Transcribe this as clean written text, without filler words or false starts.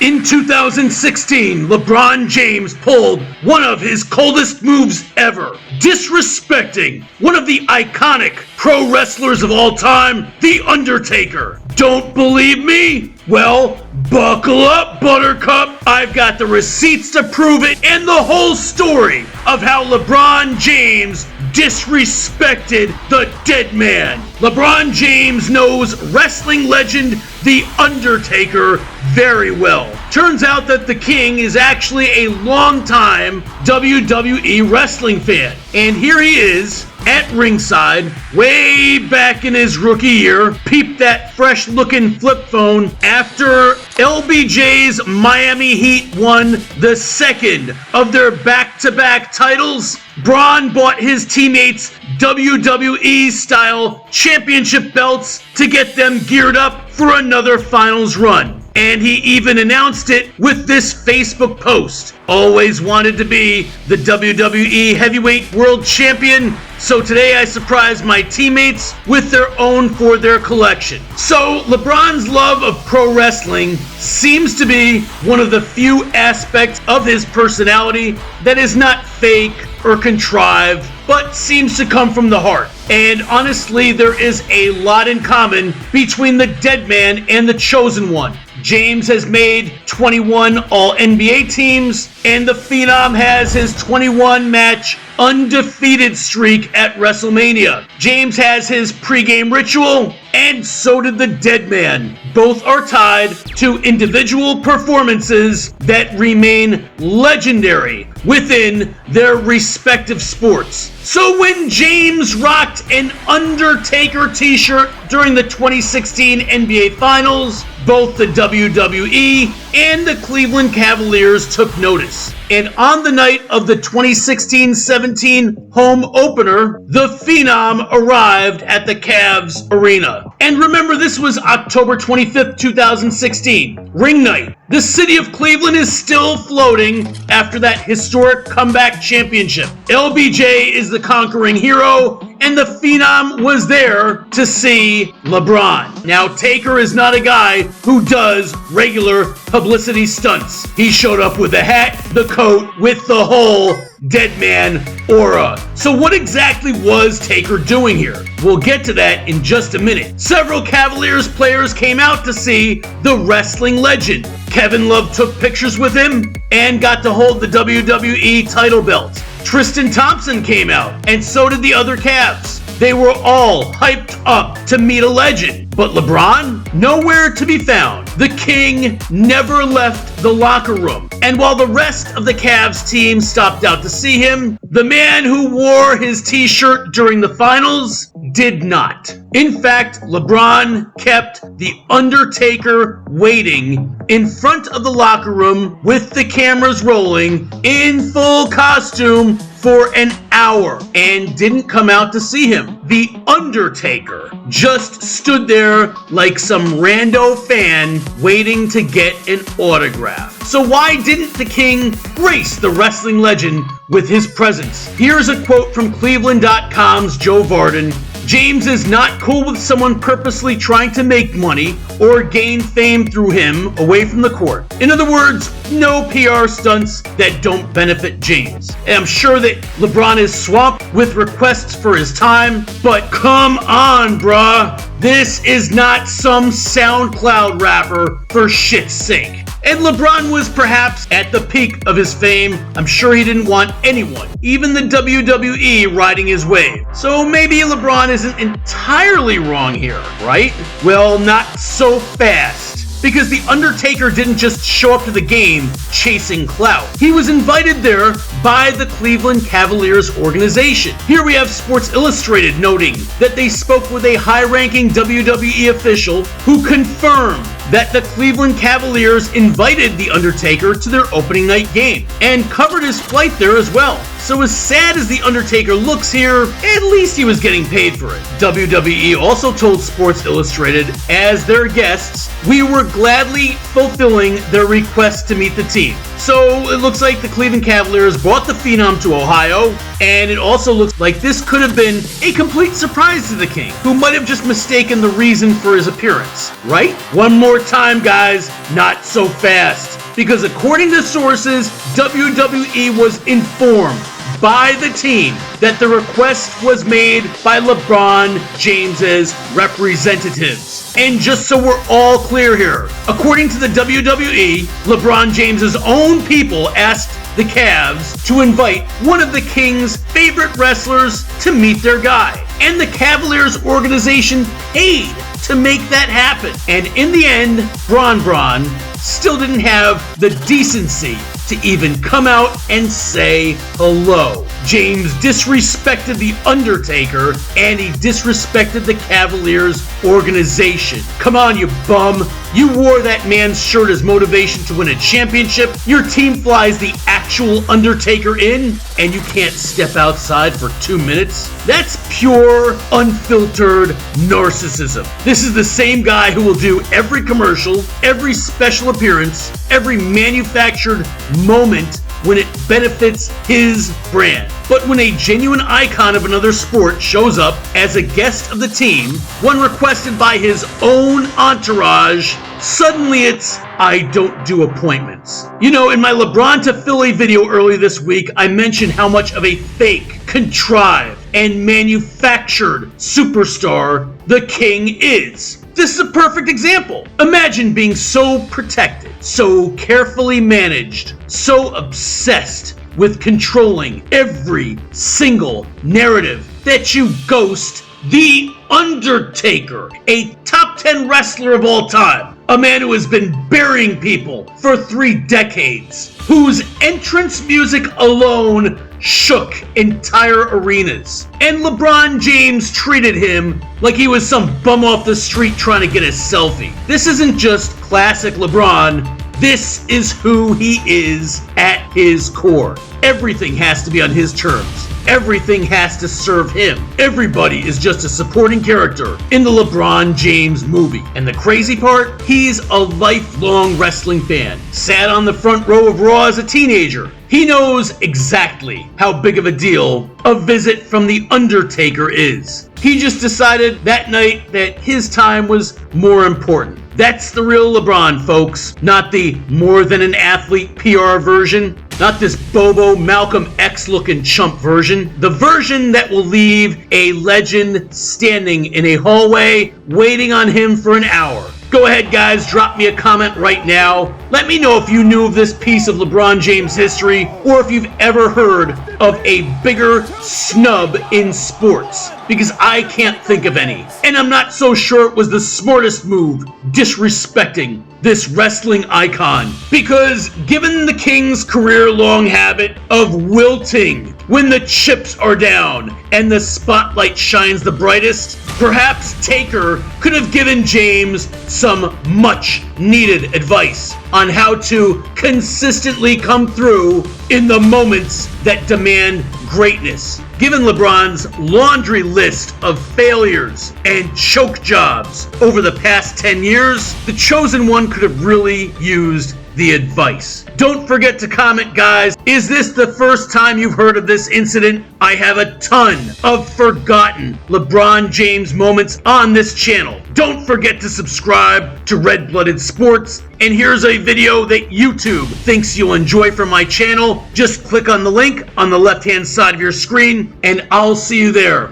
In 2016, LeBron James pulled one of his coldest moves ever, disrespecting one of the iconic pro wrestlers of all time, The Undertaker. Don't believe me? Well, buckle up, Buttercup. I've got the receipts to prove it and the whole story of how LeBron James disrespected the dead man. LeBron James knows wrestling legend The Undertaker very well. Turns out that the King is actually a longtime WWE wrestling fan. And here he is at ringside, way back in his rookie year, peeped that fresh looking flip phone after LBJ's Miami Heat won the second of their back-to-back titles. Braun bought his teammates WWE-style championship belts to get them geared up for another finals run. And he even announced it with this Facebook post. Always wanted to be the WWE Heavyweight World Champion, so today I surprised my teammates with their own for their collection. So LeBron's love of pro wrestling seems to be one of the few aspects of his personality that is not fake or contrived, but seems to come from the heart. And honestly, there is a lot in common between the dead man and the chosen one. James has made 21 All-NBA teams, and the Phenom has his 21-match undefeated streak at WrestleMania. James has his pregame ritual, and so did the dead man. Both are tied to individual performances that remain legendary within their respective sports. So when James rocked an Undertaker t-shirt during the 2016 NBA Finals, both the WWE and the Cleveland Cavaliers took notice. And on the night of the 2016-17 home opener, the Phenom arrived at the Cavs arena. And remember, this was October 25th, 2016, ring night. The city of Cleveland is still floating after that historic comeback championship. LBJ is the conquering hero, and the Phenom was there to see LeBron. Now, Taker is not a guy who does regular publicity stunts. He showed up with a hat, the coat, with the whole dead man aura. So what exactly was Taker doing here? We'll get to that in just a minute. Several Cavaliers players came out to see the wrestling legend. Kevin Love took pictures with him and got to hold the WWE title belt. Tristan Thompson came out, and so did the other Cavs. They were all hyped up to meet a legend. But LeBron? Nowhere to be found. The King never left the locker room. And while the rest of the Cavs team stopped out to see him, the man who wore his t-shirt during the finals did not. In fact, LeBron kept The Undertaker waiting in front of the locker room with the cameras rolling in full costume for an hour and didn't come out to see him. The Undertaker just stood there like some rando fan waiting to get an autograph. So why didn't the King grace the wrestling legend with his presence? Here's a quote from Cleveland.com's Joe Varden. James is not cool with someone purposely trying to make money or gain fame through him away from the court. In other words, no PR stunts that don't benefit James. And I'm sure that LeBron is swamped with requests for his time, but come on, bruh. This is not some SoundCloud rapper for shit's sake. And LeBron was perhaps at the peak of his fame. I'm sure he didn't want anyone, even the WWE, riding his wave. So maybe LeBron isn't entirely wrong here, right? Well, not so fast. Because The Undertaker didn't just show up to the game chasing clout. He was invited there by the Cleveland Cavaliers organization. Here we have Sports Illustrated noting that they spoke with a high-ranking WWE official who confirmed that the Cleveland Cavaliers invited The Undertaker to their opening night game and covered his flight there as well. So as sad as The Undertaker looks here, at least he was getting paid for it. WWE also told Sports Illustrated, as their guests, we were gladly fulfilling their request to meet the team. So it looks like the Cleveland Cavaliers brought the Phenom to Ohio, and it also looks like this could have been a complete surprise to the King, who might have just mistaken the reason for his appearance, right? One more time, guys, not so fast. Because according to sources, WWE was informed by the team that the request was made by LeBron James's representatives. And just so we're all clear here, according to the WWE, LeBron James's own people asked the Cavs to invite one of the King's favorite wrestlers to meet their guy. And the Cavaliers organization paid to make that happen. And in the end, Bron still didn't have the decency to even come out and say hello. James disrespected The Undertaker, and he disrespected the Cavaliers organization. Come on, you bum. You wore that man's shirt as motivation to win a championship. Your team flies the actual Undertaker in, and you can't step outside for 2 minutes? That's pure, unfiltered narcissism. This is the same guy who will do every commercial, every special appearance, every manufactured moment when it benefits his brand. But when a genuine icon of another sport shows up as a guest of the team, one requested by his own entourage, suddenly it's, I don't do appointments. You know, in my LeBron to Philly video earlier this week, I mentioned how much of a fake, contrived, and manufactured superstar the King is. This is a perfect example. Imagine being so protected, so carefully managed, so obsessed with controlling every single narrative that you ghost The Undertaker, a top 10 wrestler of all time, a man who has been burying people for 3 decades, whose entrance music alone shook entire arenas. And LeBron James treated him like he was some bum off the street trying to get a selfie. This isn't just classic LeBron. This is who he is at his core. Everything has to be on his terms. Everything has to serve him. Everybody is just a supporting character in the LeBron James movie. And the crazy part, he's a lifelong wrestling fan. Sat on the front row of Raw as a teenager. He knows exactly how big of a deal a visit from The Undertaker is. He just decided that night that his time was more important. That's the real LeBron, folks. Not the more than an athlete PR version. Not this Bobo Malcolm X looking chump version. The version that will leave a legend standing in a hallway waiting on him for an hour. Go ahead, guys, drop me a comment right now. Let me know if you knew of this piece of LeBron James history, or if you've ever heard of a bigger snub in sports, because I can't think of any. And I'm not so sure it was the smartest move, disrespecting this wrestling icon, because given the King's career-long habit of wilting when the chips are down and the spotlight shines the brightest, perhaps Taker could have given James some much-needed advice on how to consistently come through in the moments that demand greatness. Given LeBron's laundry list of failures and choke jobs over the past 10 years, the chosen one could have really used the advice. Don't forget to comment, guys. Is this the first time you've heard of this incident? I have a ton of forgotten LeBron James moments on this channel. Don't forget to subscribe to Red Blooded Sports. And here's a video that YouTube thinks you'll enjoy from my channel. Just click on the link on the left-hand side of your screen, and I'll see you there.